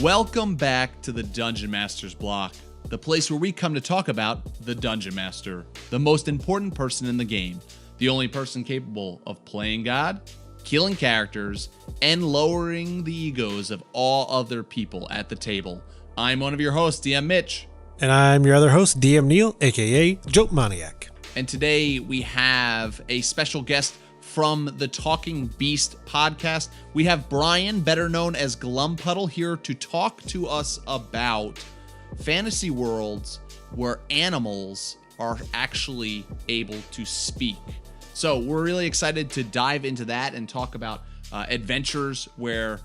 Welcome back to the Dungeon Master's Block, the place where we come to talk about the Dungeon Master, the most important person in the game, the only person capable of playing God, killing characters, and lowering the egos of all other people at the table. I'm one of your hosts, DM Mitch. And I'm your other host, DM Neal, aka Joke Maniac. And today we have a special guest from the Talking Beast podcast. We have Brian, better known as Glumpuddle, here to talk to us about fantasy worlds where animals are actually able to speak. So we're really excited to dive into that and talk about adventures where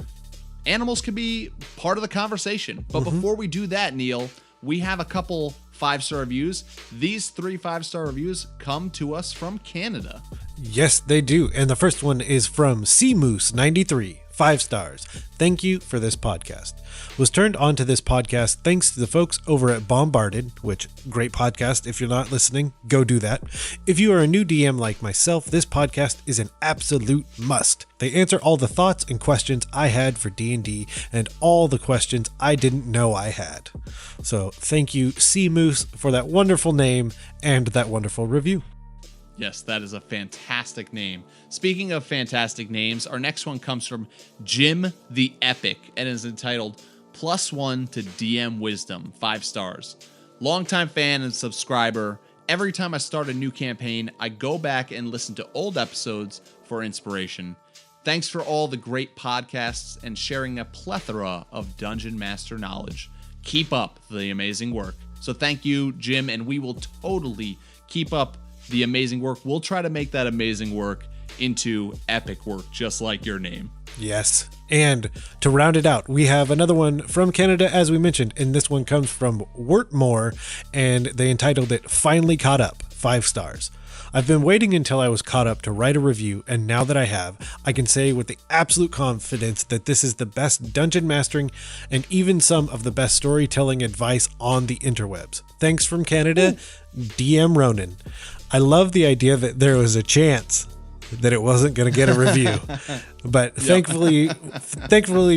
animals can be part of the conversation. But before we do that, Neal, we have a couple 5-star reviews. These 3 5-star reviews come to us from Canada. Yes, they do. And the first one is from CMoose93, 5 stars. Thank you for this podcast. Was turned on to this podcast thanks to the folks over at Bombarded, which, great podcast. If you're not listening, go do that. If you are a new DM like myself, this podcast is an absolute must. They answer all the thoughts and questions I had for D&D and all the questions I didn't know I had. So thank you, CMoose, for that wonderful name and that wonderful review. Yes, that is a fantastic name. Speaking of fantastic names, our next one comes from Jim the Epic and is entitled +1 to DM Wisdom, 5 stars. Longtime fan and subscriber. Every time I start a new campaign, I go back and listen to old episodes for inspiration. Thanks for all the great podcasts and sharing a plethora of Dungeon Master knowledge. Keep up the amazing work. So thank you, Jim, and we will totally keep up the amazing work. We'll try to make that amazing work into epic work, just like your name. Yes. And to round it out, we have another one from Canada, as we mentioned, and this one comes from Wertmore, and they entitled it Finally Caught Up, 5 stars. I've been waiting until I was caught up to write a review, and now that I have, I can say with the absolute confidence that this is the best dungeon mastering and even some of the best storytelling advice on the interwebs. Thanks from Canada, DM Ronan. I love the idea that there was a chance that it wasn't going to get a review, but thankfully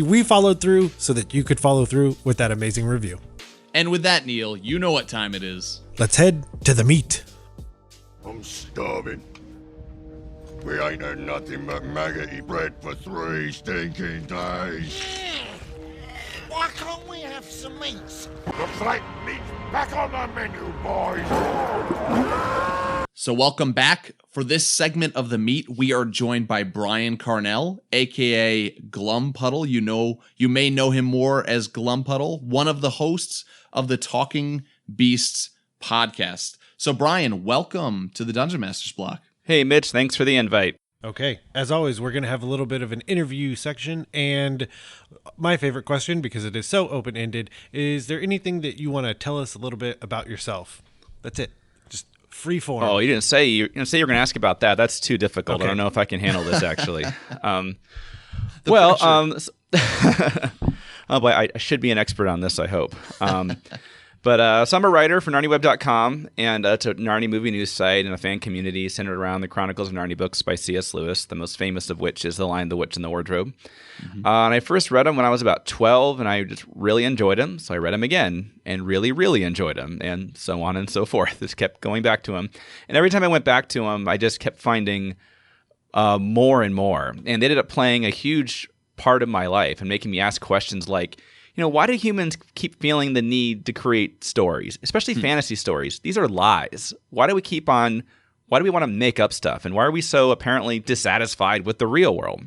we followed through so that you could follow through with that amazing review. And with that, Neal, you know what time it is. Let's head to the meat. I'm starving. We ain't had nothing but maggoty bread for 3 stinking days. Why can't we have some meats? Looks like meat's back on the menu, boys. So welcome back. For this segment of the meet, we are joined by Brian Carnell, aka Glumpuddle. You may know him more as Glumpuddle, one of the hosts of the Talking Beasts podcast. So Brian, welcome to the Dungeon Master's Block. Hey Mitch, thanks for the invite. Okay, as always, we're going to have a little bit of an interview section, and my favorite question, because it is so open-ended, is there anything that you want to tell us a little bit about yourself? That's it. Just free form. Oh, you didn't say you're going to ask about that. That's too difficult. Okay. I don't know if I can handle this actually. Oh boy, I should be an expert on this, I hope. So I'm a writer for NarniWeb.com, and it's a Narnia movie news site and a fan community centered around the Chronicles of Narnia books by C.S. Lewis, the most famous of which is The Lion, the Witch, and the Wardrobe. And I first read them when I was about 12, and I just really enjoyed them, so I read them again and really, really enjoyed them, and so on and so forth. Just kept going back to them. And every time I went back to them, I just kept finding more and more. And they ended up playing a huge part of my life and making me ask questions like, why do humans keep feeling the need to create stories, especially fantasy stories? These are lies. Why do we want to make up stuff? And why are we so apparently dissatisfied with the real world?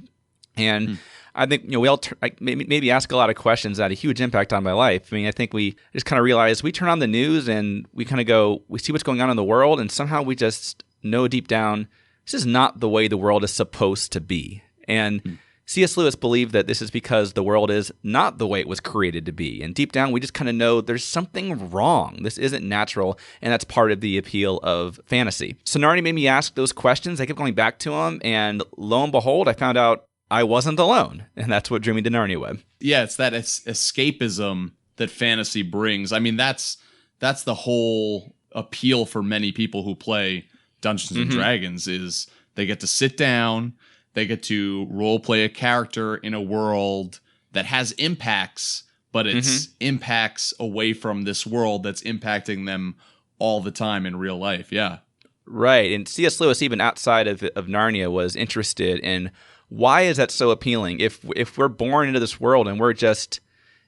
And I think, we all maybe ask a lot of questions that had a huge impact on my life. I mean, I think we just kind of realize we turn on the news and we kind of we see what's going on in the world, and somehow we just know deep down, this is not the way the world is supposed to be. And C.S. Lewis believed that this is because the world is not the way it was created to be. And deep down, we just kind of know there's something wrong. This isn't natural, and that's part of the appeal of fantasy. So Narnia made me ask those questions. I kept going back to them, and lo and behold, I found out I wasn't alone. And that's what drew me to Narnia Web. Yeah, it's that escapism that fantasy brings. I mean, that's the whole appeal for many people who play Dungeons and Dragons is they get to sit down, they get to role play a character in a world that has impacts but it's impacts away from this world that's impacting them all the time in real life. Yeah. Right. And C.S. Lewis, even outside of Narnia, was interested in why is that so appealing? If we're born into this world and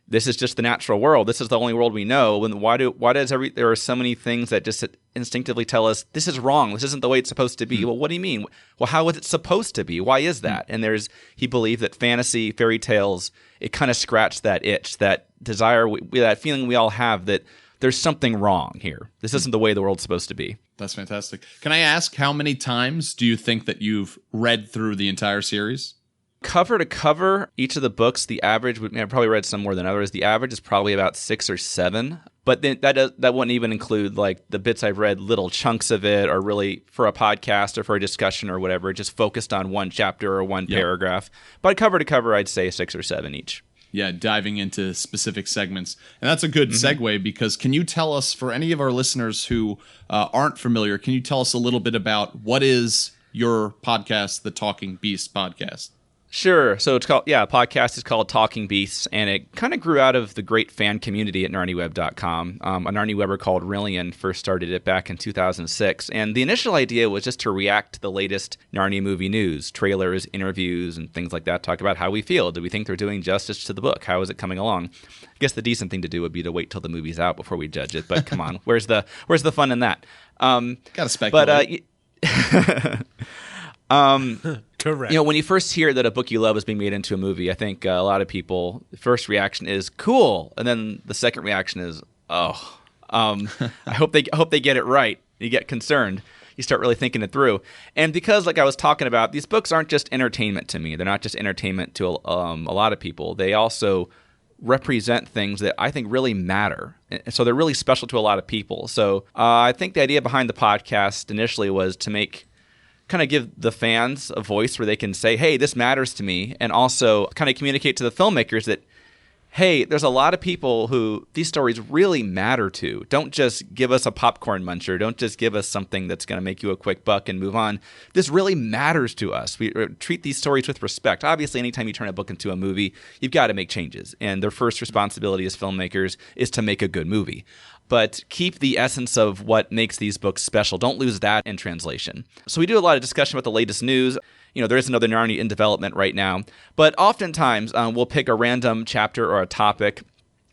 this is just the natural world, this is the only world we know, then there are so many things that just instinctively tell us this is wrong, this isn't the way it's supposed to be. Well, what do you mean? Well, how is it supposed to be? Why is that? And he believed that fantasy, fairy tales, it kind of scratched that itch, that desire, that feeling we all have that there's something wrong here. This isn't the way the world's supposed to be. That's fantastic. Can I ask, how many times do you think that you've read through the entire series? Cover to cover, each of the books, the average, I've probably read some more than others. The average is probably about 6 or 7. But then that wouldn't even include like the bits I've read, little chunks of it, or really for a podcast or for a discussion or whatever, just focused on one chapter or one paragraph. But cover to cover, I'd say 6 or 7 each. Yeah, diving into specific segments. And that's a good segue, because can you tell us, for any of our listeners who aren't familiar, can you tell us a little bit about what is your podcast, the Talking Beast podcast? Sure. So podcast is called Talking Beasts, and it kind of grew out of the great fan community at narniweb.com. A Narni Webber called Rillian first started it back in 2006, and the initial idea was just to react to the latest Narnia movie news, trailers, interviews, and things like that, talk about how we feel. Do we think they're doing justice to the book? How is it coming along? I guess the decent thing to do would be to wait till the movie's out before we judge it, but come on, where's the fun in that? Gotta speculate. Correct. When you first hear that a book you love is being made into a movie, I think a lot of people, the first reaction is cool, and then the second reaction is, I hope they get it right. You get concerned. You start really thinking it through. And because, like I was talking about, these books aren't just entertainment to me. They're not just entertainment to a lot of people. They also represent things that I think really matter. So they're really special to a lot of people. So I think the idea behind the podcast initially was to kind of give the fans a voice where they can say, hey, this matters to me, and also kind of communicate to the filmmakers that, hey, there's a lot of people who these stories really matter to. Don't just give us a popcorn muncher. Don't just give us something that's going to make you a quick buck and move on. This really matters to us. We treat these stories with respect. Obviously, anytime you turn a book into a movie, you've got to make changes, and their first responsibility as filmmakers is to make a good movie. But keep the essence of what makes these books special. Don't lose that in translation. So we do a lot of discussion about the latest news. There is another Narnia in development right now. But oftentimes, we'll pick a random chapter or a topic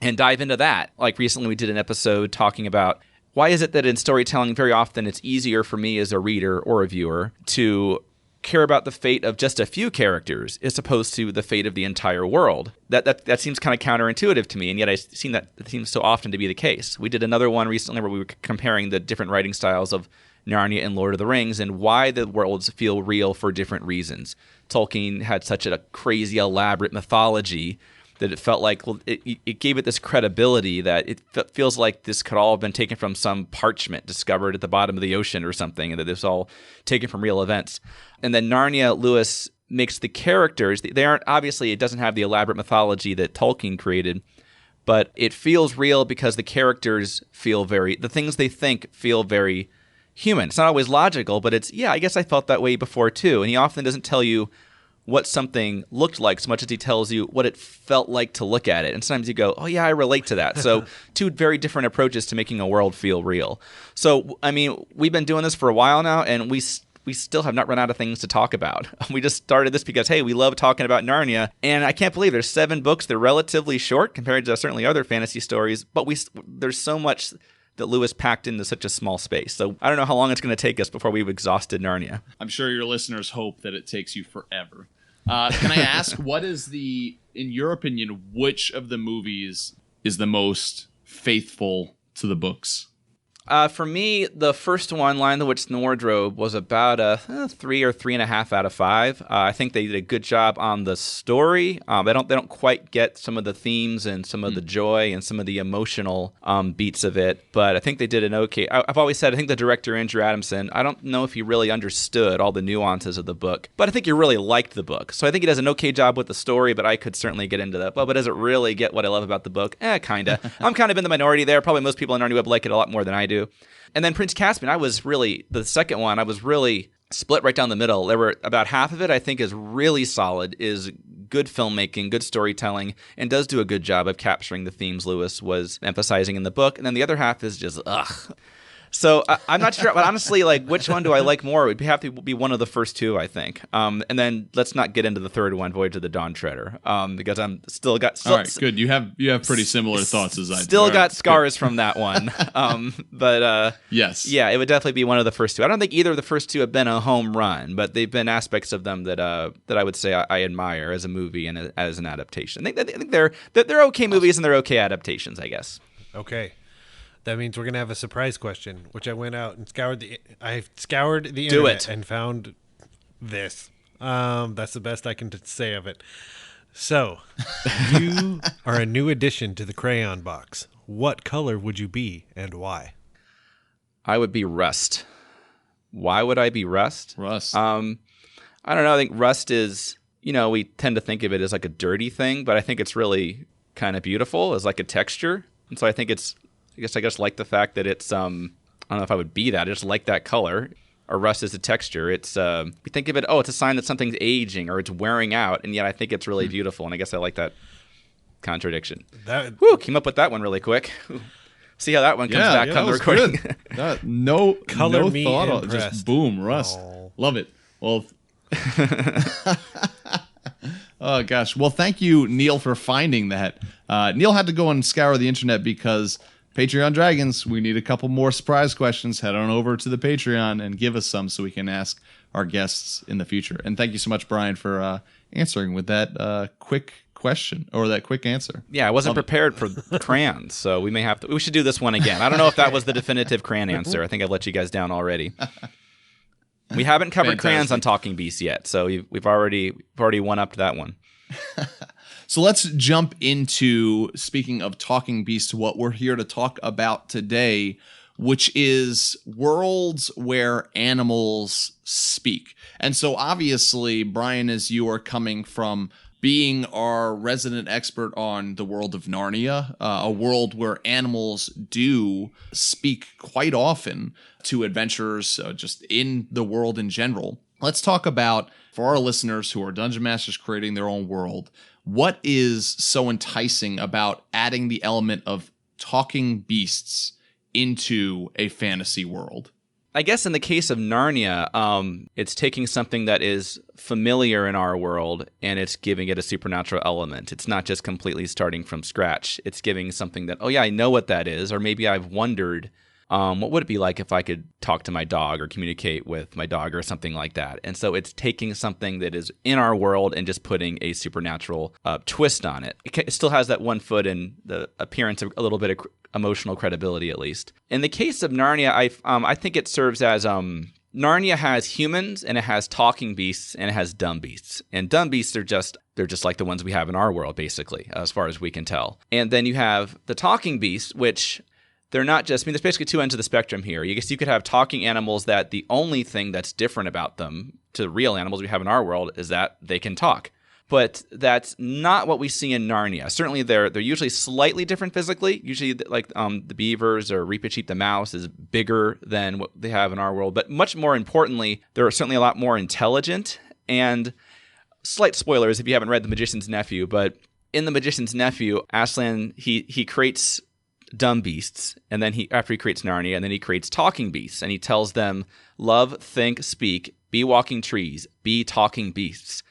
and dive into that. Like recently, we did an episode talking about why is it that in storytelling, very often it's easier for me as a reader or a viewer to care about the fate of just a few characters as opposed to the fate of the entire world. That seems kind of counterintuitive to me, and yet I've seen that it seems so often to be the case. We did another one recently where we were comparing the different writing styles of Narnia and Lord of the Rings and why the worlds feel real for different reasons. Tolkien had such a crazy, elaborate mythology that it felt like, it gave it this credibility that it feels like this could all have been taken from some parchment discovered at the bottom of the ocean or something, and that this was all taken from real events. And then Narnia, Lewis makes the characters, they aren't, obviously it doesn't have the elaborate mythology that Tolkien created, but it feels real because the characters the things they think feel very human. It's not always logical, but I guess I felt that way before too. And he often doesn't tell you what something looked like so much as he tells you what it felt like to look at it. And sometimes you go, oh yeah, I relate to that. So two very different approaches to making a world feel real. So, I mean, we've been doing this for a while now, and we still have not run out of things to talk about. We just started this because, hey, we love talking about Narnia, and I can't believe there's 7 books. They're relatively short compared to certainly other fantasy stories, but there's so much that Lewis packed into such a small space. So I don't know how long it's going to take us before we've exhausted Narnia. I'm sure your listeners hope that it takes you forever. Can I ask, what is in your opinion, which of the movies is the most faithful to the books? For me, the first one, Lion the Witch and the Wardrobe, was about a 3 or 3.5 out of 5. I think they did a good job on the story. They don't quite get some of the themes and some of the joy and some of the emotional beats of it, but I think they did an okay. I've always said I think the director, Andrew Adamson, I don't know if he really understood all the nuances of the book, but I think he really liked the book. So I think he does an okay job with the story, but I could certainly get into that. But does it really get what I love about the book? Kinda. I'm kind of in the minority there. Probably most people on Narnia Web like it a lot more than I do. And then Prince Caspian, the second one, I was really split right down the middle. There were about half of it I think is really solid, is good filmmaking, good storytelling, and does do a good job of capturing the themes Lewis was emphasizing in the book. And then the other half is just, ugh. So I'm not sure, but honestly, like, which one do I like more? It would have to be one of the first two, I think. And then let's not get into the third one, Voyage of the Dawn Treader, because I'm still got. All right, good. You have pretty similar thoughts as I do. Still got scars from that one. But yes, yeah, it would definitely be one of the first two. I don't think either of the first two have been a home run, but they've been aspects of them that I would say I admire as a movie and as an adaptation. I think they're okay movies and they're okay adaptations, I guess. Okay. That means we're gonna have a surprise question, which I went out and scoured the internet and found this. That's the best I can say of it. So, you are a new addition to the crayon box. What color would you be and why? I would be rust. Why would I be rust? Rust. I don't know. I think rust is, we tend to think of it as like a dirty thing, but I think it's really kind of beautiful as like a texture. And so I think I guess like the fact that it's, I don't know if I would be that. I just like that color. Or rust is a texture. It's, we think of it, it's a sign that something's aging or it's wearing out. And yet I think it's really beautiful. And I guess I like that contradiction. Came up with that one really quick. See how that one comes back on the recording. No Color me thought. impressed. Just boom, rust. Oh. Love it. Well, oh gosh. Well, thank you, Neal, for finding that. Neal had to go and scour the internet because Patreon Dragons, we need a couple more surprise questions. Head on over to the Patreon and give us some so we can ask our guests in the future. And thank you so much, Brian, for answering with that quick question or that quick answer. Yeah, I wasn't prepared for crayons, so we should do this one again. I don't know if that was the definitive crayon answer. I think I've let you guys down already. We haven't covered crayons on Talking Beasts yet, so we've already won up to that one. So let's jump into, speaking of Talking Beasts, what we're here to talk about today, which is worlds where animals speak. And so obviously, Brian, as you are coming from being our resident expert on the world of Narnia, a world where animals do speak quite often to adventurers, just in the world in general. Let's talk about, for our listeners who are dungeon masters creating their own world, what is so enticing about adding the element of talking beasts into a fantasy world? I guess in the case of Narnia, it's taking something that is familiar in our world and it's giving it a supernatural element. It's not just completely starting from scratch. It's giving something that, I know what that is, or maybe I've wondered, what would it be like if I could talk to my dog or communicate with my dog or something like that? And so it's taking something that is in our world and just putting a supernatural twist on it. It still has that one foot in the appearance of a little bit of emotional credibility, at least. In the case of Narnia, I think it serves as Narnia has humans and it has talking beasts and it has dumb beasts. And dumb beasts are just like the ones we have in our world, basically, as far as we can tell. And then you have the talking beasts, which they're not just, there's basically two ends of the spectrum here. I guess you could have talking animals that the only thing that's different about them to real animals we have in our world is that they can talk. But that's not what we see in Narnia. Certainly they're usually slightly different physically. Usually like the beavers or Reepicheep the mouse is bigger than what they have in our world. But much more importantly, they're certainly a lot more intelligent. And slight spoilers if you haven't read The Magician's Nephew, but in The Magician's Nephew, Aslan, he creates dumb beasts, and then after he creates Narnia, and then he creates talking beasts, and he tells them, love, think, speak, be walking trees, be talking beasts.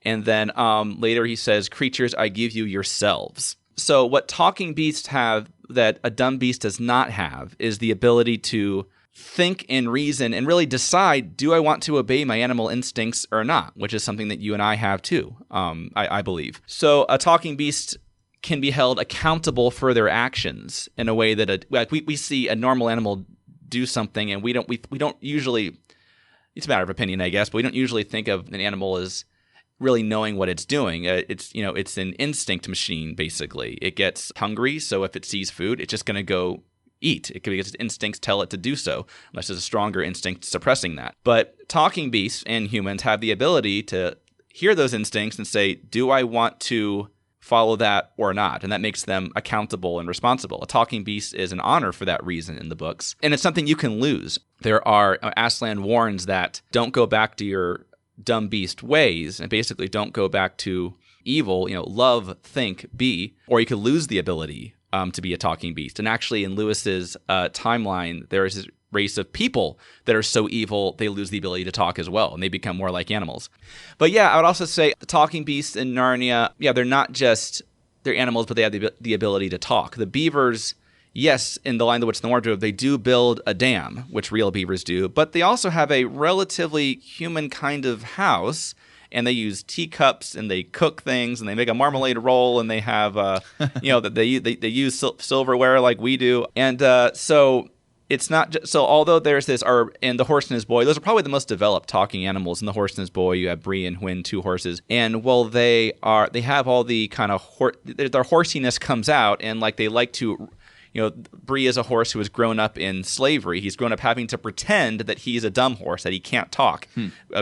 And then later he says, creatures, I give you yourselves. So what talking beasts have that a dumb beast does not have is the ability to think and reason and really decide, do I want to obey my animal instincts or not, which is something that you and I have too, I believe. So a talking beast can be held accountable for their actions in a way that we see a normal animal do something, and we don't usually, it's a matter of opinion, I guess, but we don't usually think of an animal as really knowing what it's doing. It's an instinct machine, basically. It gets hungry, so if it sees food, it's just going to go eat. It could be its instincts tell it to do so, unless there's a stronger instinct suppressing that. But talking beasts and humans have the ability to hear those instincts and say, do I want to follow that or not? And that makes them accountable and responsible. A talking beast is an honor for that reason in the books. And it's something you can lose. Aslan warns that don't go back to your dumb beast ways, and basically don't go back to evil, love, think, be, or you could lose the ability to be a talking beast. And actually, in Lewis's timeline, there is this race of people that are so evil they lose the ability to talk as well, and they become more like animals. But yeah, I would also say the talking beasts in Narnia, they're not just they're animals, but they have the ability to talk. The beavers, yes, in The Lion, the Witch, and the Wardrobe, they do build a dam, which real beavers do, but they also have a relatively human kind of house, and they use teacups, and they cook things, and they make a marmalade roll, and they have, they use silverware like we do, and so it's not just, so although there's this, and the horse and his boy, those are probably the most developed talking animals. In the horse and his boy, you have Bree and Hwin, 2 horses, and well, they have all the kind of their horsiness comes out, and like they like to. Bree is a horse who has grown up in slavery. He's grown up having to pretend that he's a dumb horse, that he can't talk,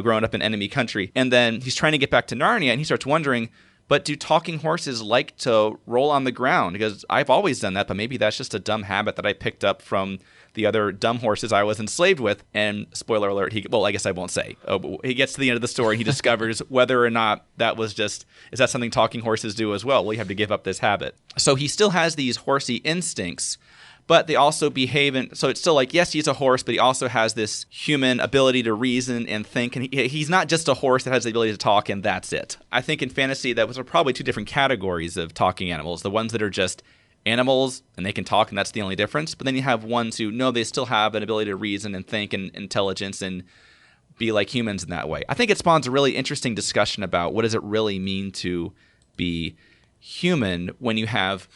growing up in enemy country. And then he's trying to get back to Narnia, and he starts wondering, but do talking horses like to roll on the ground? Because I've always done that, but maybe that's just a dumb habit that I picked up from the other dumb horses I was enslaved with. And spoiler alert, I guess I won't say. But he gets to the end of the story and he discovers whether or not is that something talking horses do as well? Well, you have to give up this habit. So he still has these horsey instincts, but they also behave so it's still like, yes, he's a horse, but he also has this human ability to reason and think. And he's not just a horse that has the ability to talk and that's it. I think in fantasy, that was probably 2 different categories of talking animals. The ones that are just animals and they can talk and that's the only difference. But then you have ones who they still have an ability to reason and think and intelligence and be like humans in that way. I think it spawns a really interesting discussion about what does it really mean to be human when you have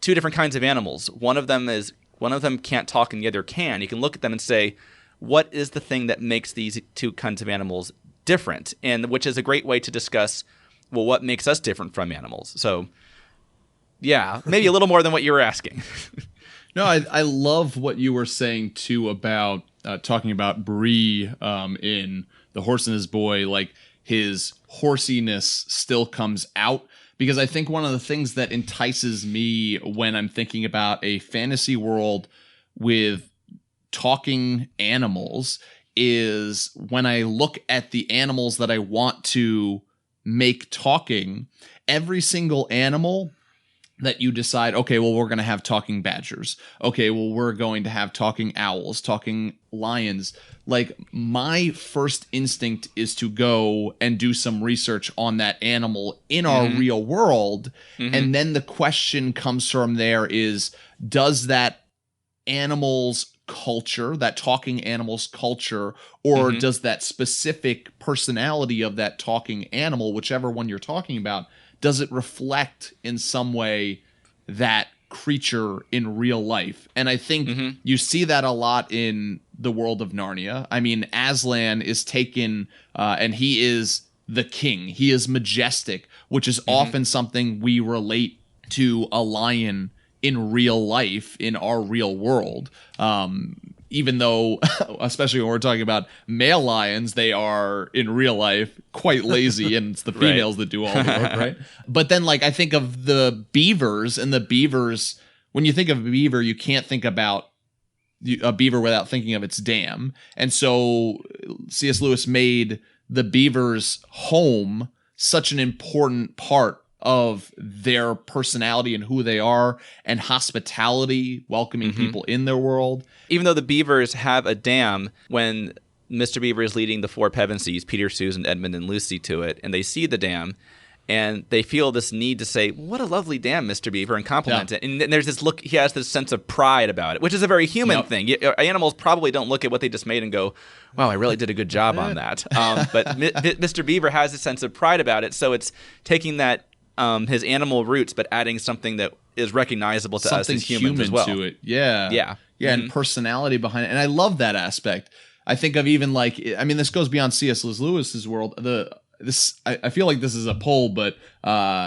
2 different kinds of animals. One of them can't talk and the other can. You can look at them and say, what is the thing that makes these 2 kinds of animals different? And which is a great way to discuss, well, what makes us different from animals? So yeah, maybe a little more than what you were asking. No, I love what you were saying too about talking about Bree in The Horse and His Boy. Like his horsiness still comes out, because I think one of the things that entices me when I'm thinking about a fantasy world with talking animals is when I look at the animals that I want to make talking, every single animal that you decide, okay, well, we're going to have talking badgers. Okay, well, we're going to have talking owls, talking lions. Like, my first instinct is to go and do some research on that animal in our real world. And then the question comes from there is, does that animal's culture, that talking animal's culture, or does that specific personality of that talking animal, whichever one you're talking about, does it reflect in some way that creature in real life? And I think you see that a lot in the world of Narnia. I mean, Aslan is taken, and he is the king. He is majestic, which is often something we relate to a lion in real life, in our real world. Even though, especially when we're talking about male lions, they are in real life quite lazy, and it's the females that do all the work, right? But then, like, I think of the beavers, and the beavers, when you think of a beaver, you can't think about a beaver without thinking of its dam. And so C.S. Lewis made the beaver's home such an important part of their personality and who they are, and hospitality, welcoming people in their world. Even though the beavers have a dam, when Mr. Beaver is leading the 4 Pevensies, Peter, Susan, Edmund, and Lucy, to it, and they see the dam, and they feel this need to say, what a lovely dam, Mr. Beaver, and compliment it. And there's this look, he has this sense of pride about it, which is a very human thing. Animals probably don't look at what they just made and go, wow, I really did a good job on that. But Mr. Beaver has a sense of pride about it, so it's taking that his animal roots, but adding something that is recognizable to us as humans as well. To it. Yeah, and personality behind it. And I love that aspect. I think of even like, I mean, this goes beyond C.S. Lewis's world. I feel like this is a poll, but Kapora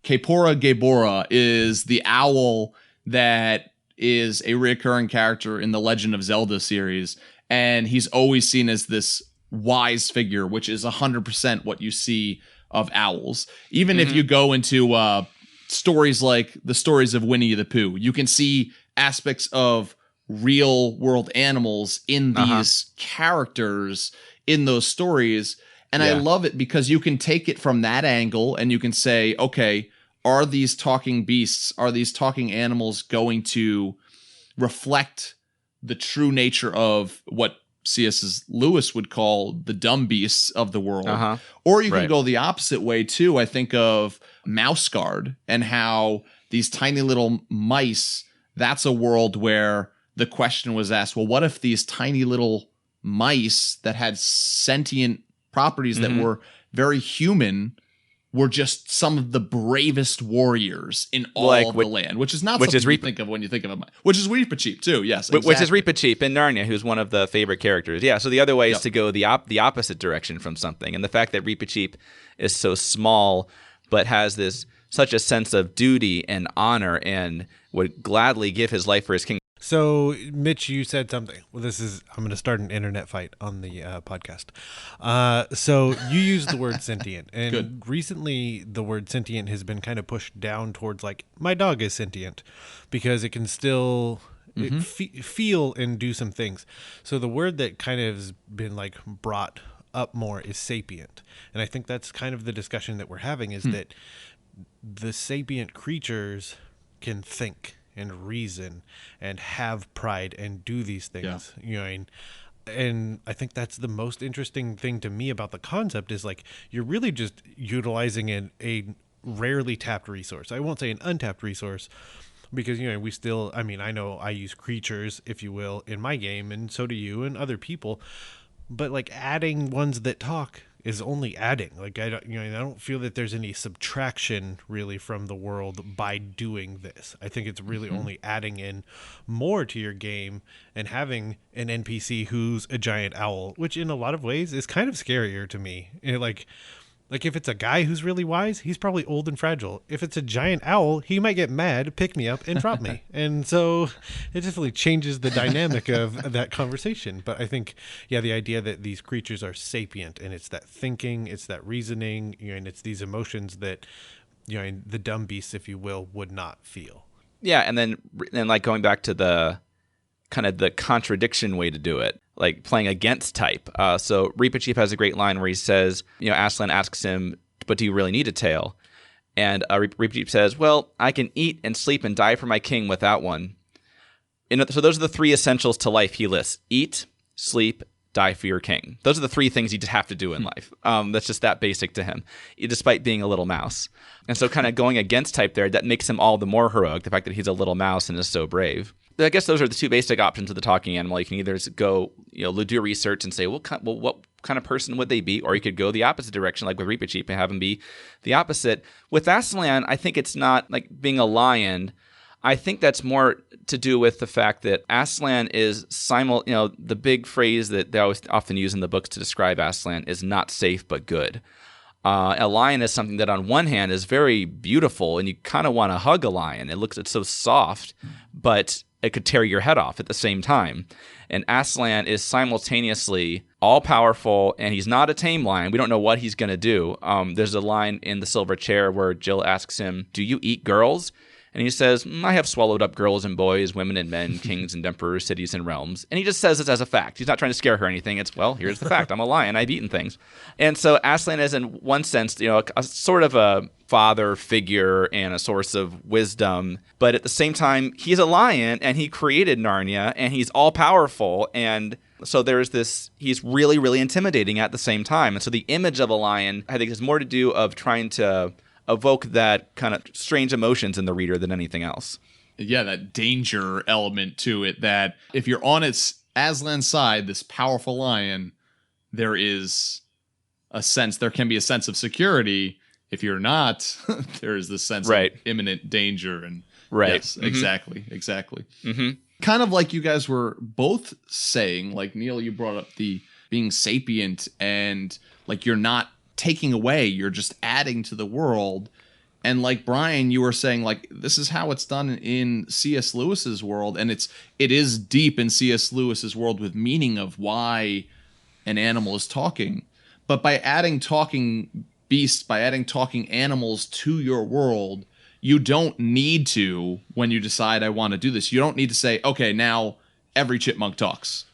Gabora is the owl that is a recurring character in the Legend of Zelda series, and he's always seen as this wise figure, which is 100% what you see of owls. Even if you go into stories like the stories of Winnie the Pooh, you can see aspects of real world animals in these characters in those stories. And I love it because you can take it from that angle and you can say, okay, are these talking beasts, are these talking animals going to reflect the true nature of what C.S. Lewis would call the dumb beasts of the world? Or you can go the opposite way too. I think of Mouse Guard and how these tiny little mice, that's a world where the question was asked, well, what if these tiny little mice that had sentient properties that were very human were just some of the bravest warriors in all of the land, which is not something you think of when you think of a mice. Which is Reepicheep too, yes. Exactly. Which is Reepicheep in Narnia, who's one of the favorite characters. Yeah, so the other way is to go the opposite direction from something. And the fact that Reepicheep is so small but has such a sense of duty and honor and would gladly give his life for his king. So, Mitch, you said something. Well, I'm going to start an internet fight on the podcast. So you used the word sentient. And recently, the word sentient has been kind of pushed down towards like, my dog is sentient, because it can still feel and do some things. So the word that kind of has been like brought up more is sapient. And I think that's kind of the discussion that we're having, is that the sapient creatures can think and reason and have pride and do these things, and I think that's the most interesting thing to me about the concept, is like, you're really just utilizing a rarely tapped resource. I won't say an untapped resource, because we still, I know I use creatures, if you will, in my game, and so do you and other people, but like adding ones that talk is only adding. Like, I don't feel that there's any subtraction really from the world by doing this. I think it's really only adding in more to your game, and having an NPC who's a giant owl, which in a lot of ways is kind of scarier to me. Like if it's a guy who's really wise, he's probably old and fragile. If it's a giant owl, he might get mad, pick me up, and drop me. And so it definitely changes the dynamic of that conversation. But I think, the idea that these creatures are sapient, and it's that thinking, it's that reasoning, and it's these emotions that, the dumb beasts, if you will, would not feel. Yeah, and then like going back to the kind of the contradiction way to do it, like playing against type. So Reepicheep has a great line where he says, Aslan asks him, but do you really need a tail? And Reepicheep says, well, I can eat and sleep and die for my king without one. So those are the three essentials to life he lists: eat, sleep, die for your king. Those are the three things you just have to do in life. That's just that basic to him, despite being a little mouse. And so kind of going against type there, that makes him all the more heroic, the fact that he's a little mouse and is so brave. I guess those are the two basic options of the talking animal. You can either go, do research and say, what kind of person would they be? Or you could go the opposite direction, like with Reepicheep, and have him be the opposite. With Aslan, I think it's not like being a lion. I think that's more to do with the fact that Aslan is the big phrase that they always often use in the books to describe Aslan is not safe but good. A lion is something that on one hand is very beautiful, and you kind of want to hug a lion. It's so soft, but it could tear your head off at the same time. And Aslan is simultaneously all-powerful, and he's not a tame lion. We don't know what he's going to do. There's a line in The Silver Chair where Jill asks him, do you eat girls? And he says, I have swallowed up girls and boys, women and men, kings and emperors, cities and realms. And he just says this as a fact. He's not trying to scare her or anything. It's, well, here's the fact. I'm a lion. I've eaten things. And so Aslan is, in one sense, a sort of a father figure and a source of wisdom. But at the same time, he's a lion, and he created Narnia, and he's all-powerful. And so there's this, he's really, really intimidating at the same time. And so the image of a lion, I think, has more to do of trying to evoke that kind of strange emotions in the reader than anything else. Yeah, that danger element to it, that if you're on its Aslan's side, this powerful lion, there can be a sense of security. If you're not, there is this sense of imminent danger. And yes, exactly. Kind of like you guys were both saying, like Neal, you brought up the being sapient, and like you're not taking away, you're just adding to the world. And like Brian, you were saying, like, this is how it's done in C.S. Lewis's world, and it is deep in C.S. Lewis's world with meaning of why an animal is talking. But by adding talking beasts, by adding talking animals to your world, you don't need to, when you decide I want to do this, you don't need to say, okay, now every chipmunk talks.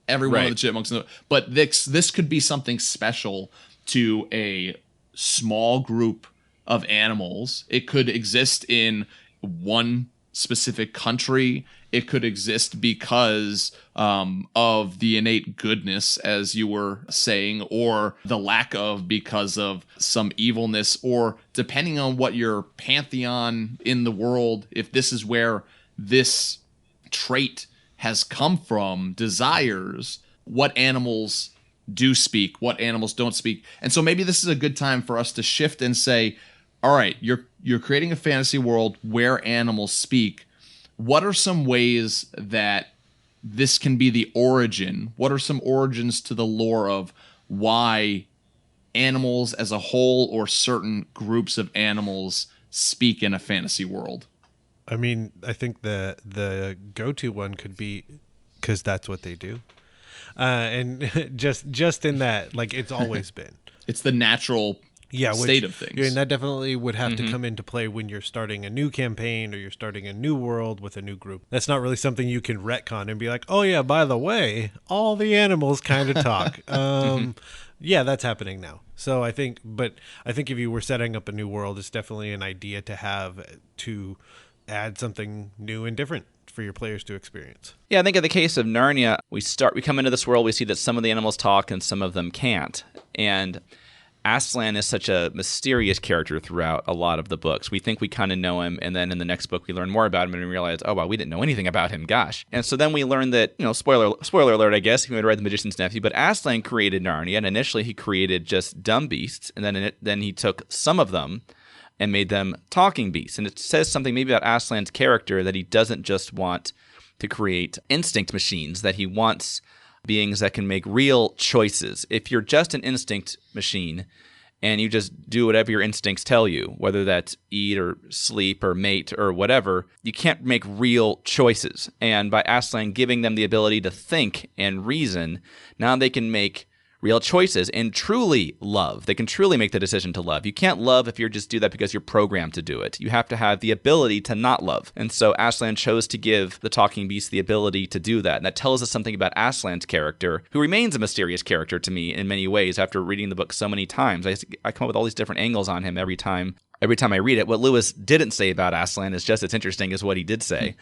Every one of the chipmunks. But this could be something special to a small group of animals. It could exist in one specific country. It could exist because of the innate goodness, as you were saying, or the lack of because of some evilness, or depending on what your pantheon in the world, if this is where this trait has come from, desires, what animals do speak, what animals don't speak. And so maybe this is a good time for us to shift and say, all right, you're creating a fantasy world where animals speak. What are some ways that this can be the origin? What are some origins to the lore of why animals as a whole or certain groups of animals speak in a fantasy world? I mean, I think the go-to one could be because that's what they do. And just in that, like, it's always been. It's the natural state of things. And that definitely would have to come into play when you're starting a new campaign or you're starting a new world with a new group. That's not really something you can retcon and be like, oh yeah, by the way, all the animals kind of talk. Yeah, that's happening now. So I think if you were setting up a new world, it's definitely an idea to have to add something new and different for your players to experience. Yeah, I think in the case of Narnia, we come into this world, we see that some of the animals talk and some of them can't. And Aslan is such a mysterious character throughout a lot of the books. We think we kind of know him, and then in the next book we learn more about him and we realize, oh, wow, we didn't know anything about him, gosh. And so then we learn that, spoiler alert, I guess, if you would read The Magician's Nephew, but Aslan created Narnia, and initially he created just dumb beasts, and then he took some of them and made them talking beasts. And it says something maybe about Aslan's character, that he doesn't just want to create instinct machines, that he wants beings that can make real choices. If you're just an instinct machine and you just do whatever your instincts tell you, whether that's eat or sleep or mate or whatever, you can't make real choices. And by Aslan giving them the ability to think and reason, now they can make real choices and truly love. They can truly make the decision to love. You can't love if you just do that because you're programmed to do it. You have to have the ability to not love. And so Aslan chose to give the talking beast the ability to do that. And that tells us something about Aslan's character, who remains a mysterious character to me in many ways after reading the book so many times. I come up with all these different angles on him every time I read it. What Lewis didn't say about Aslan is just as interesting as what he did say.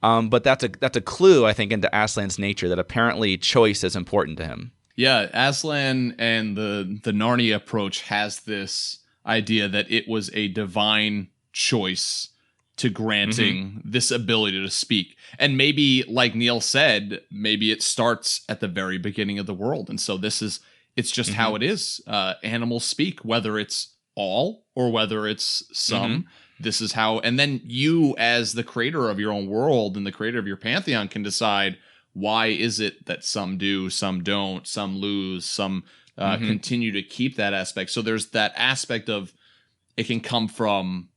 But that's a clue, I think, into Aslan's nature, that apparently choice is important to him. Yeah, Aslan and the Narnia approach has this idea that it was a divine choice to granting this ability to speak. And maybe, like Neal said, maybe it starts at the very beginning of the world. And so it's just how it is. Animals speak, whether it's all or whether it's some. This is how, and then you as the creator of your own world and the creator of your pantheon can decide, why is it that some do, some don't, some lose, some continue to keep that aspect? So there's that aspect of it can come from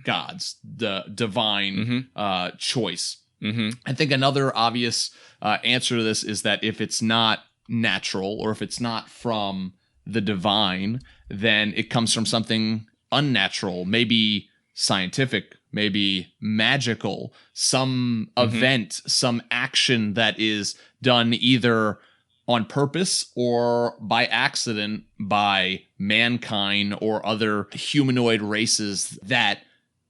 gods, the divine choice. I think another obvious answer to this is that if it's not natural or if it's not from the divine, then it comes from something unnatural, maybe scientific, maybe magical, some event, some action that is done either on purpose or by accident by mankind or other humanoid races that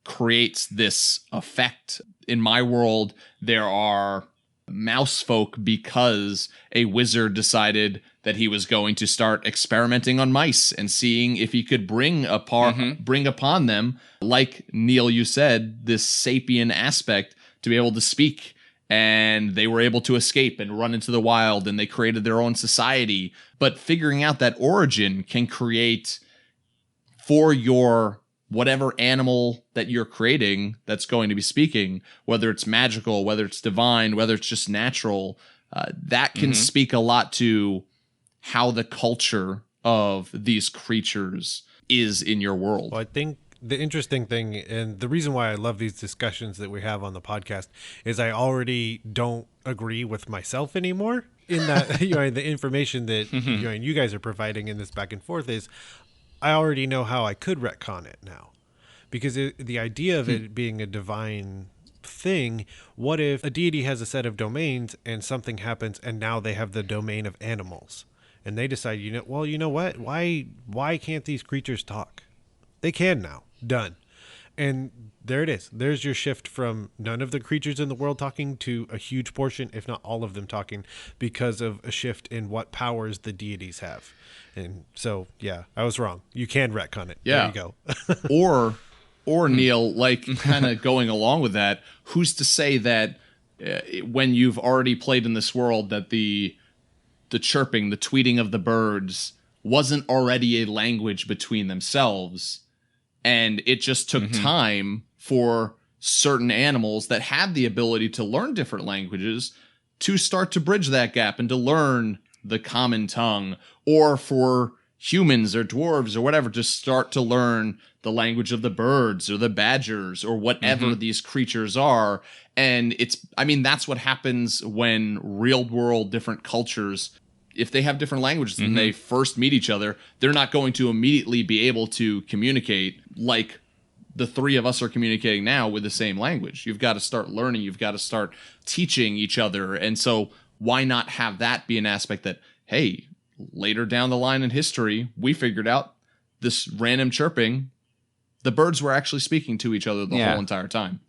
creates this effect. In my world, there are mouse folk because a wizard decided that he was going to start experimenting on mice and seeing if he could bring upon them, like Neal, you said, this sapient aspect to be able to speak. And they were able to escape and run into the wild, and they created their own society. But figuring out that origin can create for your whatever animal that you're creating that's going to be speaking, whether it's magical, whether it's divine, whether it's just natural, that can speak a lot to how the culture of these creatures is in your world. Well, I think the interesting thing, and the reason why I love these discussions that we have on the podcast, is I already don't agree with myself anymore in that the information that you guys are providing in this back and forth is, I already know how I could retcon it now. Because the idea of it being a divine thing, what if a deity has a set of domains and something happens and now they have the domain of animals? And they decide, you know what? Why can't these creatures talk? They can now. Done. And there it is. There's your shift from none of the creatures in the world talking to a huge portion, if not all of them talking, because of a shift in what powers the deities have. And so, yeah, I was wrong. You can retcon it. Yeah. There you go. or Neil, like kind of going along with that, who's to say that when you've already played in this world that the chirping, the tweeting of the birds wasn't already a language between themselves, and it just took time for certain animals that had the ability to learn different languages to start to bridge that gap and to learn the common tongue, or for humans or dwarves or whatever to start to learn the language of the birds or the badgers or whatever these creatures are. And that's what happens when real world different cultures, if they have different languages and they first meet each other, they're not going to immediately be able to communicate like the three of us are communicating now with the same language. You've got to start learning. You've got to start teaching each other. And so why not have that be an aspect that, hey, later down the line in history, we figured out this random chirping, the birds were actually speaking to each other the whole entire time.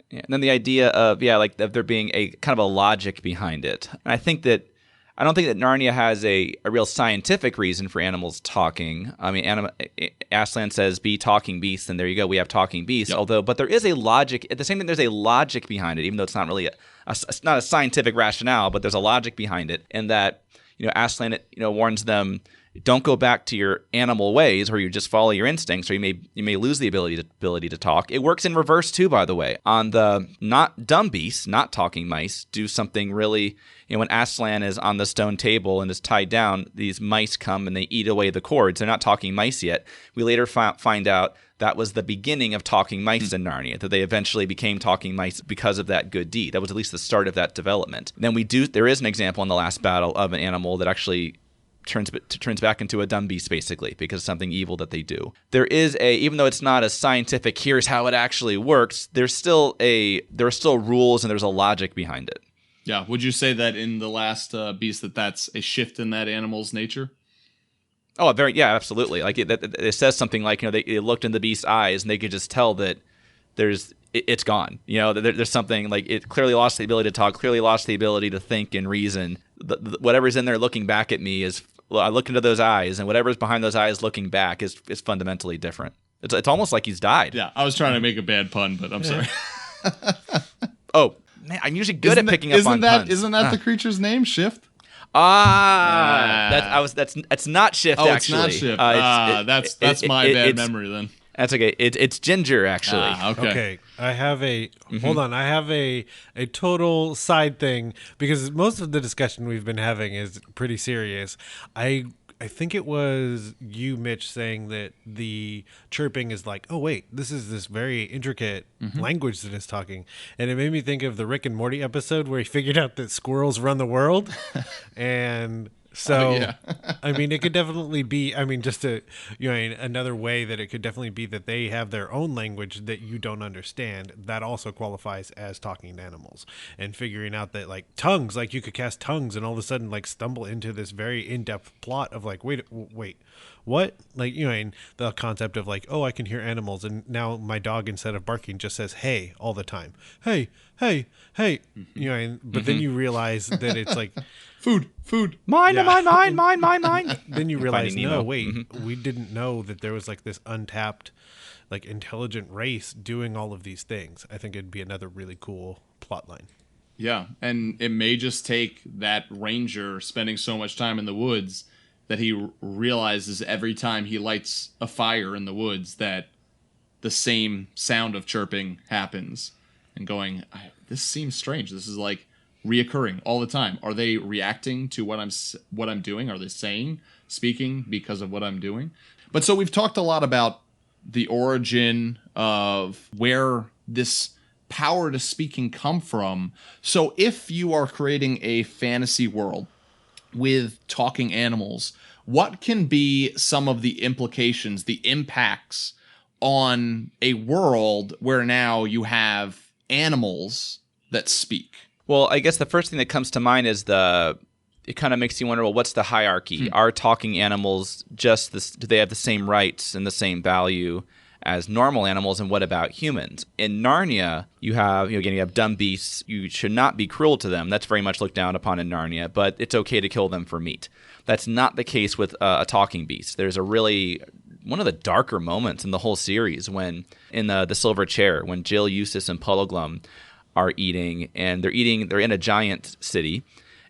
Yeah. And then the idea of, like there being a kind of a logic behind it. And I don't think that Narnia has a real scientific reason for animals talking. I mean, Aslan says, be talking beasts, and there you go, we have talking beasts. Yep. But there is a logic, at the same time, there's a logic behind it, even though it's not really it's not a scientific rationale, but there's a logic behind it. And that, Aslan, warns them, don't go back to your animal ways where you just follow your instincts, or you may lose the ability to talk. It works in reverse too, by the way. On the not dumb beasts, not talking mice, do something really. When Aslan is on the stone table and is tied down, these mice come and they eat away the cords. They're not talking mice yet. We later find out that was the beginning of talking mice in Narnia, that they eventually became talking mice because of that good deed. That was at least the start of that development. Then there is an example in the last battle of an animal that actually turns back into a dumb beast, basically, because of something evil that they do. There is even though it's not a scientific, here's how it actually works, there are still rules and there's a logic behind it. Yeah. Would you say that in the last beast that's a shift in that animal's nature? Oh, absolutely. Like it says something like, they looked in the beast's eyes and they could just tell that it's gone. There's something like it clearly lost the ability to talk, clearly lost the ability to think and reason. Whatever's in there looking back at me I look into those eyes, and whatever's behind those eyes looking back is fundamentally different. It's almost like he's died. Yeah, I was trying to make a bad pun, but I'm sorry. Oh, man, I'm usually good at picking up on puns. Isn't that the creature's name, Shift? That's not Shift, actually. Oh, it's not Shift. That's my bad memory then. That's okay. It's Ginger, actually. Okay. I have hold on. I have a total side thing, because most of the discussion we've been having is pretty serious. I think it was you, Mitch, saying that the chirping is like, oh wait, this is this very intricate language that it's talking, and it made me think of the Rick and Morty episode where he figured out that squirrels run the world, and. So, I mean, it could definitely be, just another way that it could definitely be that they have their own language that you don't understand. That also qualifies as talking to animals, and figuring out that like tongues, like you could cast tongues and all of a sudden like stumble into this very in-depth plot of like, wait, what? Like, the concept of like, oh, I can hear animals, and now my dog, instead of barking, just says, hey, all the time. Hey, hey, hey. But then you realize that it's like, food. Mine. Then you realize, no, wait, we didn't know that there was like this untapped, like intelligent race doing all of these things. I think it'd be another really cool plot line. Yeah, and it may just take that ranger spending so much time in the woods that he realizes every time he lights a fire in the woods that the same sound of chirping happens, and going, this seems strange. This is like reoccurring all the time. Are they reacting to what I'm doing? Are they speaking because of what I'm doing? But so we've talked a lot about the origin of where this power to speak can come from. So if you are creating a fantasy world with talking animals, what can be some of the implications, the impacts on a world where now you have animals that speak? Well, I guess the first thing that comes to mind is the it kind of makes you wonder, well, what's the hierarchy? Are talking animals just this? Do they have the same rights and the same value as normal animals, and what about humans? In Narnia, you have dumb beasts. You should not be cruel to them. That's very much looked down upon in Narnia, but it's okay to kill them for meat. That's not the case with a talking beast. There's one of the darker moments in the whole series when in the Silver Chair, when Jill, Eustace, and Puddleglum are eating, and they're in a giant city,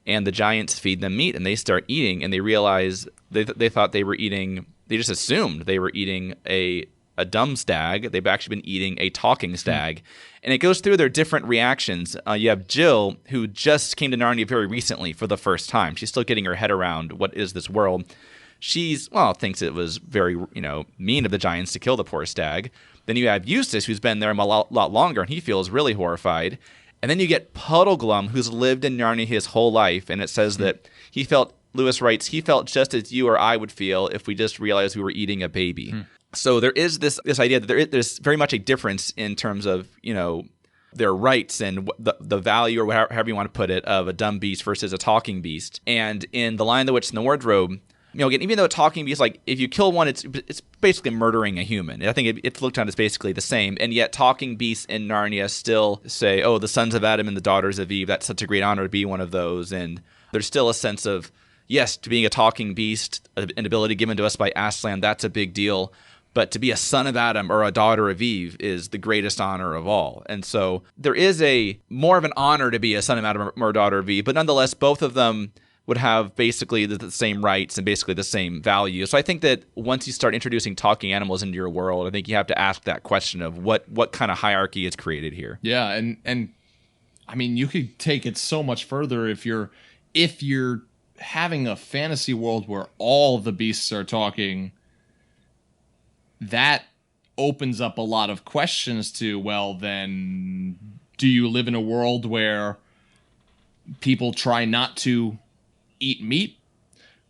and the giants feed them meat, and they start eating, and they realize they thought they were eating. They just assumed they were eating a dumb stag. They've actually been eating a talking stag. And it goes through their different reactions. You have Jill, who just came to Narnia very recently for the first time. She's still getting her head around what is this world. Thinks it was very, mean of the giants to kill the poor stag. Then you have Eustace, who's been there a lot longer, and he feels really horrified. And then you get Puddleglum, who's lived in Narnia his whole life, and it says that Lewis writes, he felt just as you or I would feel if we just realized we were eating a baby. So there is this idea that there's very much a difference in terms of, their rights and the value, or however you want to put it, of a dumb beast versus a talking beast. And in The Lion, the Witch, and the Wardrobe, again, even though a talking beast, like if you kill one, it's basically murdering a human. I think it's looked at as basically the same. And yet talking beasts in Narnia still say, oh, the sons of Adam and the daughters of Eve, that's such a great honor to be one of those. And there's still a sense of, yes, to being a talking beast, an ability given to us by Aslan, that's a big deal. But to be a son of Adam or a daughter of Eve is the greatest honor of all. And so there is more of an honor to be a son of Adam or a daughter of Eve, but nonetheless, both of them would have basically the same rights and basically the same value. So I think that once you start introducing talking animals into your world, I think you have to ask that question of what kind of hierarchy is created here. Yeah, and I mean, you could take it so much further if you're having a fantasy world where all the beasts are talking. That opens up a lot of questions to, well, then do you live in a world where people try not to eat meat?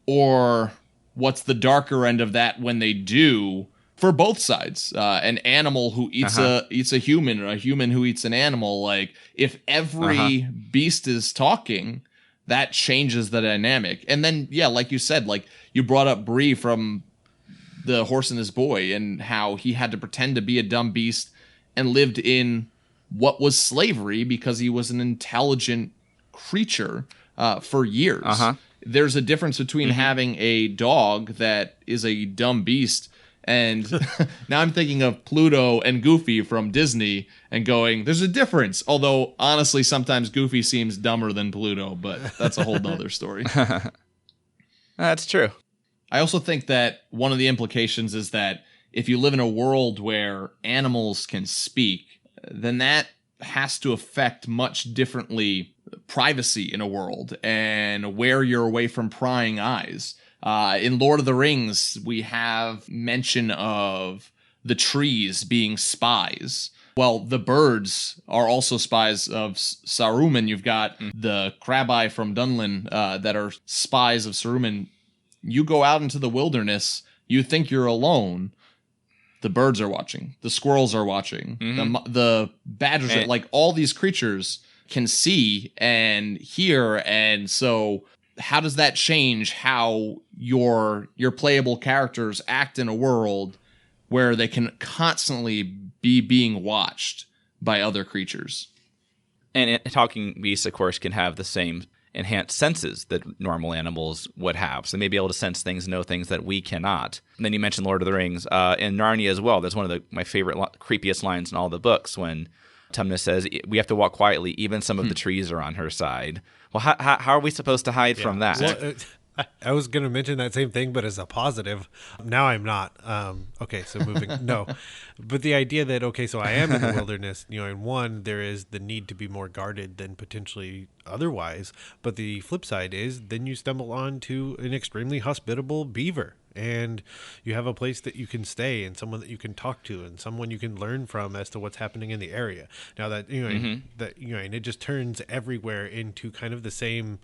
Or what's the darker end of that when they do, for both sides? An animal who eats a human, or a human who eats an animal. Like, if every beast is talking, that changes the dynamic. And then, yeah, like you said, like you brought up Bree from The Horse and His Boy, and how he had to pretend to be a dumb beast and lived in what was slavery because he was an intelligent creature for years. There's a difference between having a dog that is a dumb beast, and now I'm thinking of Pluto and Goofy from Disney and going, there's a difference. Although, honestly, sometimes Goofy seems dumber than Pluto, but that's a whole nother story. That's true. I also think that one of the implications is that if you live in a world where animals can speak, then that has to affect much differently privacy in a world and where you're away from prying eyes. In Lord of the Rings, we have mention of the trees being spies. Well, the birds are also spies of Saruman. You've got the Crabbai from Dunlin that are spies of Saruman. You go out into the wilderness, you think you're alone. The birds are watching. The squirrels are watching. The badgers are, like, all these creatures can see and hear. And so how does that change how your playable characters act in a world where they can constantly be being watched by other creatures? And talking beasts, of course, can have the same enhanced senses that normal animals would have. So they may be able to sense things, know things that we cannot. And then you mentioned Lord of the Rings. In Narnia as well, there's one of my favorite, creepiest lines in all the books when Tumnus says, we have to walk quietly, even some of the trees are on her side. Well, how are we supposed to hide from that? Well, I was going to mention that same thing, but as a positive. Now I'm not. Okay, so moving. No. But the idea that, okay, so I am in the wilderness, and one, there is the need to be more guarded than potentially otherwise. But the flip side is then you stumble onto an extremely hospitable beaver. And you have a place that you can stay, and someone that you can talk to, and someone you can learn from as to what's happening in the area. Now that and it just turns everywhere into kind of the same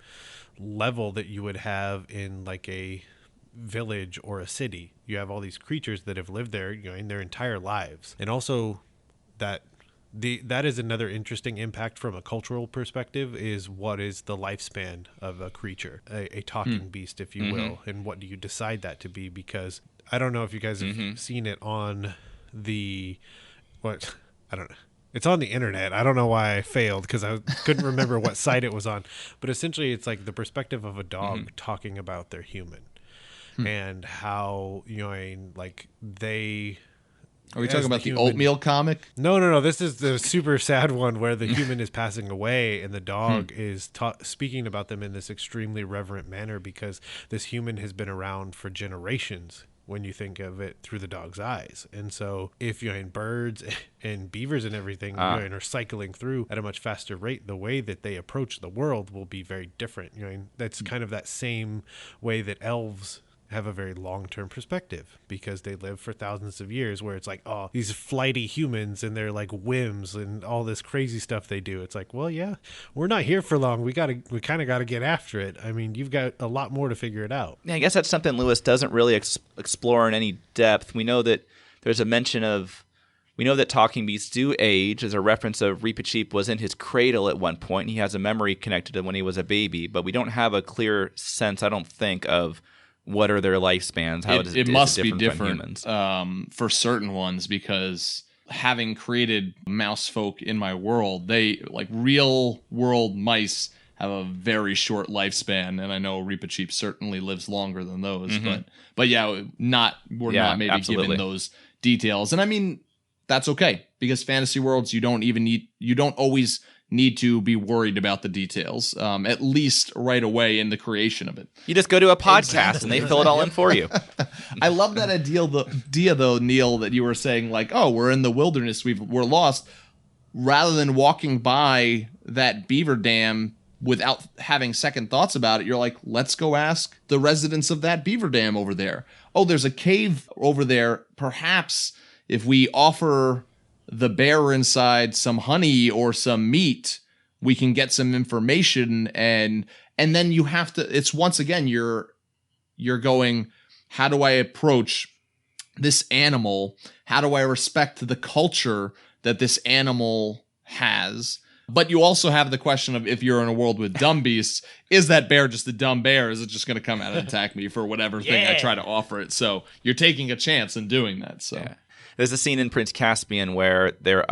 level that you would have in like a village or a city. You have all these creatures that have lived there, in their entire lives, and also that that is another interesting impact from a cultural perspective, is what is the lifespan of a creature, a talking beast, if you will, and what do you decide that to be? Because I don't know if you guys have seen it on I don't know. It's on the internet. I don't know why I failed, because I couldn't remember what site it was on. But essentially, it's like the perspective of a dog talking about their human and how, like they... Are we talking about the oatmeal comic? No. This is the super sad one where the human is passing away and the dog is speaking about them in this extremely reverent manner, because this human has been around for generations when you think of it through the dog's eyes. And so if birds and beavers and everything are cycling through at a much faster rate, the way that they approach the world will be very different. That's kind of that same way that elves have a very long-term perspective, because they live for thousands of years, where it's like, oh, these flighty humans and their like whims and all this crazy stuff they do. It's like, well, yeah, we're not here for long. We kind of got to get after it. I mean, you've got a lot more to figure it out. Yeah, I guess that's something Lewis doesn't really explore in any depth. We know that there's a mention of, we know that talking beasts do age. There's a reference of Reepicheep was in his cradle at one point. He has a memory connected to when he was a baby, but we don't have a clear sense, I don't think, of what are their lifespans? How it must be different for certain ones, because having created mouse folk in my world, they like real world mice have a very short lifespan, and I know Reepicheep certainly lives longer than those. But yeah, we're not maybe absolutely given those details, and I mean that's okay, because fantasy worlds you don't always need to be worried about the details, at least right away in the creation of it. You just go to a podcast and they fill it all in for you. I love that idea though, Neal, that you were saying like, oh, we're in the wilderness, we're lost. Rather than walking by that beaver dam without having second thoughts about it, you're like, let's go ask the residents of that beaver dam over there. Oh, there's a cave over there. Perhaps if we offer the bear inside some honey or some meat, we can get some information, and then you have to, it's once again you're going, how do I approach this animal? How do I respect the culture that this animal has? But you also have the question of, if you're in a world with dumb beasts, is that bear just a dumb bear? Is it just going to come out and attack me for whatever thing I try to offer it? So you're taking a chance in doing that. So. Yeah. There's a scene in Prince Caspian where they're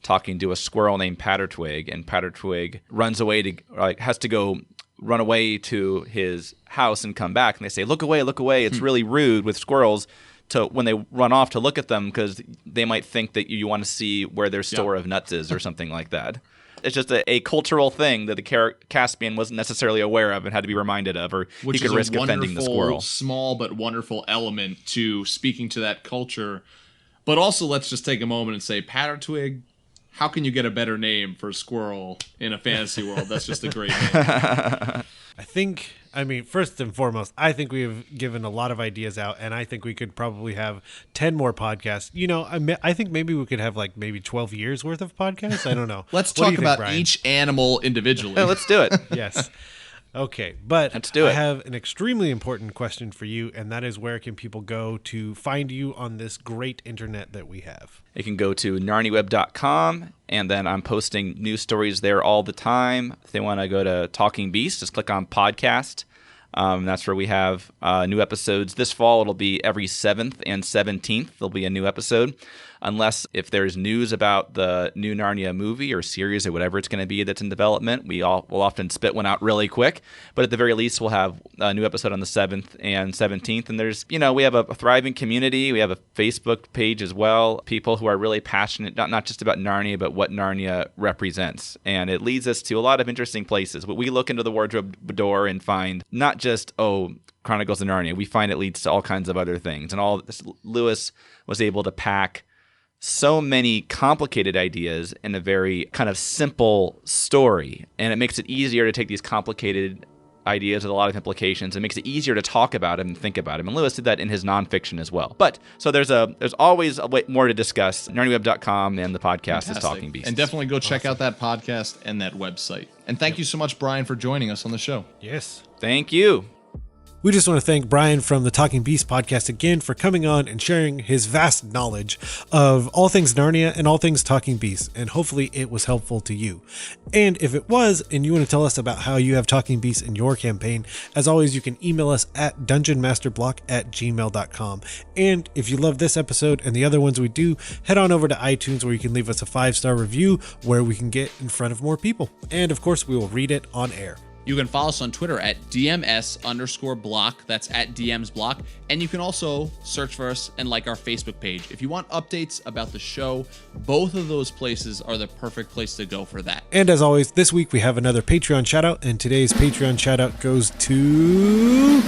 talking to a squirrel named Pattertwig, and Pattertwig runs away has to go run away to his house and come back, and they say, "Look away, look away." It's really rude with squirrels to when they run off to look at them, because they might think that you want to see where their store of nuts is or something like that. It's just a cultural thing that the Caspian wasn't necessarily aware of and had to be reminded of, or he could risk offending the squirrel. Small but wonderful element to speaking to that culture. But also, let's just take a moment and say, Pattertwig, how can you get a better name for a squirrel in a fantasy world? That's just a great name. I mean, first and foremost, I think we have given a lot of ideas out, and I think we could probably have 10 more podcasts. I think maybe we could have maybe 12 years worth of podcasts. I don't know. Let's talk about each animal individually. Yeah, let's do it. Yes. Okay, but let's do it. I have an extremely important question for you, and that is, where can people go to find you on this great internet that we have? They can go to narniweb.com, and then I'm posting news stories there all the time. If they want to go to Talking Beast, just click on podcast. That's where we have new episodes. This fall, it'll be every 7th and 17th. There'll be a new episode. Unless if there's news about the new Narnia movie or series or whatever it's going to be that's in development, we'll often spit one out really quick. But at the very least, we'll have a new episode on the 7th and 17th. And there's, we have a thriving community. We have a Facebook page as well. People who are really passionate, not just about Narnia, but what Narnia represents. And it leads us to a lot of interesting places. But we look into the wardrobe door and find not just, Chronicles of Narnia. We find it leads to all kinds of other things. And all this, Lewis was able to pack so many complicated ideas in a very kind of simple story. And it makes it easier to take these complicated ideas with a lot of implications. It makes it easier to talk about them and think about them. And Lewis did that in his nonfiction as well. But so there's always a way more to discuss. narniweb.com and the podcast is Talking Beasts. And definitely go check out that podcast and that website. And thank you so much, Brian, for joining us on the show. Yes. Thank you. We just want to thank Brian from the Talking Beast podcast again for coming on and sharing his vast knowledge of all things Narnia and all things Talking Beast, and hopefully it was helpful to you. And if it was, and you want to tell us about how you have Talking Beast in your campaign, as always, you can email us at dungeonmasterblock@gmail.com. And if you love this episode and the other ones we do, head on over to iTunes where you can leave us a 5-star review where we can get in front of more people. And of course, we will read it on air. You can follow us on Twitter at DMS_block. That's at DMs block. And you can also search for us and like our Facebook page. If you want updates about the show, both of those places are the perfect place to go for that. And as always, this week we have another Patreon shout out, and today's Patreon shout out goes to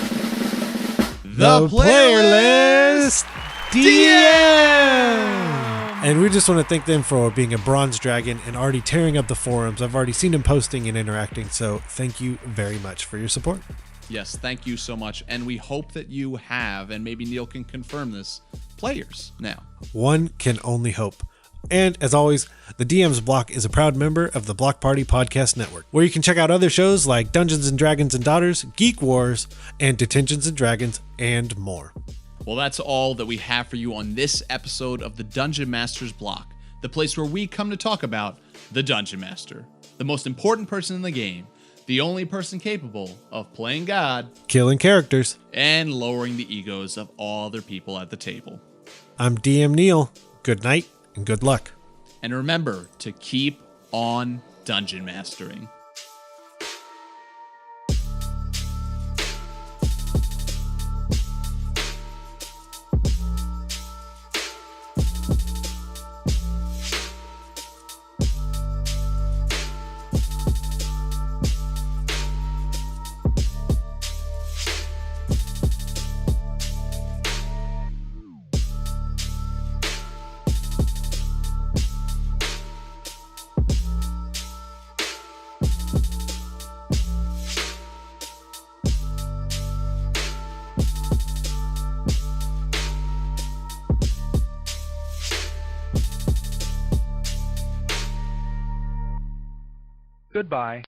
The Player List DM. And we just want to thank them for being a bronze dragon and already tearing up the forums. I've already seen them posting and interacting, so thank you very much for your support. Yes, thank you so much. And we hope that you have, and maybe Neal can confirm this, players now. One can only hope. And as always, the DM's Block is a proud member of the Block Party Podcast Network, where you can check out other shows like Dungeons and Dragons and Daughters, Geek Wars, and Detentions and Dragons, and more. Well, that's all that we have for you on this episode of the Dungeon Master's Block, the place where we come to talk about the Dungeon Master, the most important person in the game, the only person capable of playing God, Killing characters, and lowering the egos of all other people at the table. I'm DM Neal. Good night and good luck. And remember to keep on dungeon mastering. Goodbye.